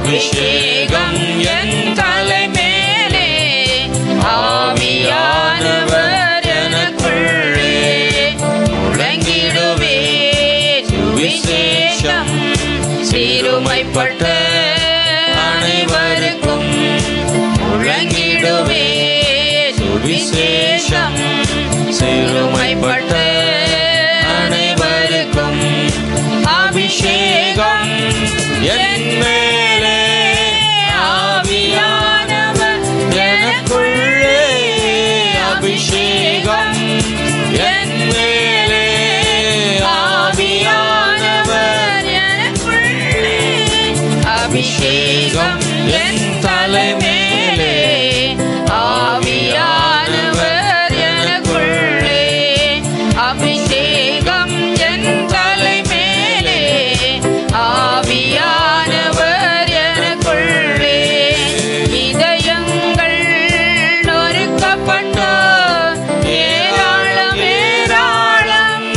அபிஷேகம் என் தலை மேலே, ஆவியானவர் எனக்குள்ளே முழங்கிடுவே சுவிசேஷம். சிறுமைப்பட்ட அனைவருக்கும் முழங்கிடுவே சுவிசேஷம். சிறுமைப்பட்ட அனைவருக்கும் அபிஷேகம் என் மேலே, ஆவியானவர் எனக்குள்ளே அபிஷேகம் என் மேலே, ஆவியானவர் எனக்குள்ளே அபிஷேகம் என் தலை மேலே, ஆவியானவர் எனக்குள்ளே அபிஷேகம் என் தலை மேலே, ஆவியானவர் எனக்குள்ளே. இதயங்கள் நொறுக்கப்பட்டோ ஏராளம் ஏராளம்,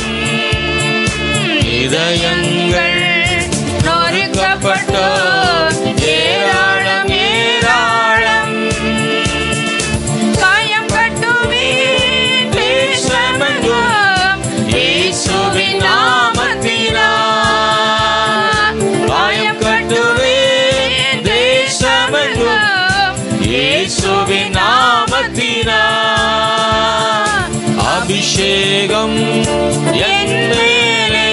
இதயங்கள் நொறுக்கப்பட்டோ ஏராளம் ஏராளம். காயம் கட்டுவேன் தேசமெங்கும் இயேசுவின் நாமத்தினால், காயம் கட்டுவேன் தேசமெங்கும் இயேசுவின் நாமத்தினால். அபிஷேகம் என் மேலே,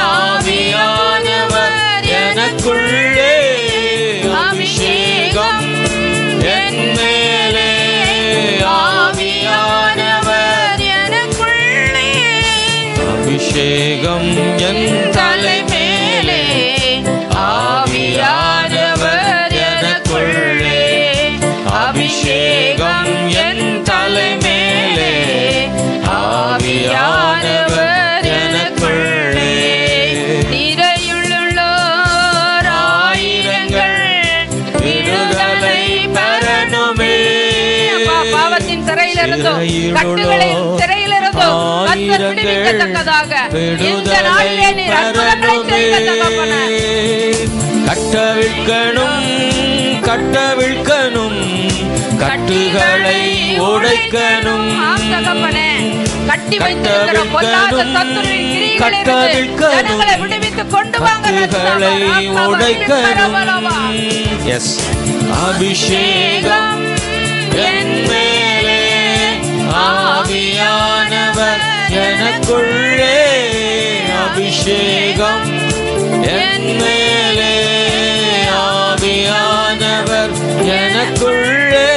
ஆவியானவர் எனக்குள்ளே அபிஷேகம் என் மேலே, ஆவியானவர் எனக்குள்ளே அபிஷேகம் என் தலை மேலே, ஆவியானவர் எனக்குள்ளே அபிஷேகம் என் தலை மேலே, ஆவியானவர் எனக்குள்ளே. திரையுள்ளோர் ஆயிரங்கள் விடுதலை பெறணுமே, பாவத்தின் சிறையிலிருந்தோ கட்டுகளின் சிறையிலிருந்தோ கர்த்தர் விடுவிக்கத்தக்கதாக இந்த நாளிலே நீர் அற்புதங்களை செய்க தகப்பனே. கட்டவிழ்க்கணும் கட்டவிழ்க்கணும், கட்டுகளை உடைக்கணும். தகப்பனே, கட்டி வைத்திருக்கிற பொல்லாத சத்துருவின் கிரியைகளிலிருந்து ஜனங்களை விடுவித்து கொண்டு வாங்க. கட்டுகளை உடைக்கணும். எஸ், அபிஷேகம் என் மேலே, ஆவியானவர் எனக்குள்ளே அபிஷேகம் என் மேலே, ஆவியானவர் எனக்குள்ளே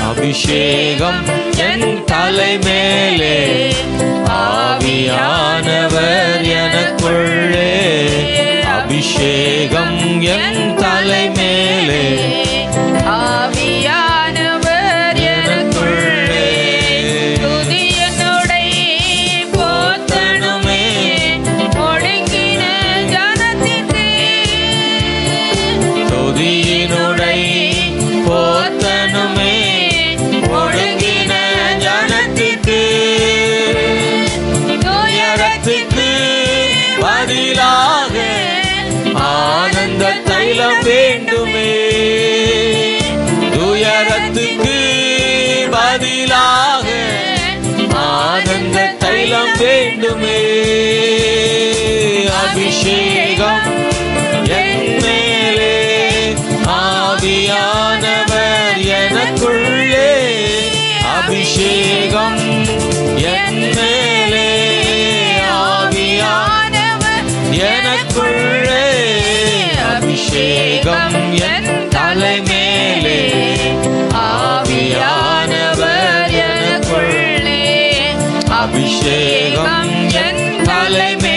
அபிஷேகம் என் தலை மேலே, ஆவியானவர் எனக்குள்ளே அபிஷேகம் என் தலை மேலே, ஆவியானவர் எனக்குள்ளே. துதியனுடை போத்தனுமே ஒடுங்கின ஜனத்திற்கு, துதியினுடை போத்தனுமே ஒடுங்கின ஜனத்திற்கு, துயரத்துக்கு பதிலாக ஆனந்த தைலம் வேண்டுமே, துயரத்துக்கு பதிலாக ஆனந்த தைலம் வேண்டுமே. அபிஷேகம் என் மேலே, ஆவியானவர் எனக்குள்ளே அபிஷேகம் என் மேலே, ஆவியானவர் எனக்குள்ளே அபிஷேகம் என் தலை மேலே, ஆவியானவர் எனக்குள்ளே அபிஷேகம் என் தலை மேலே,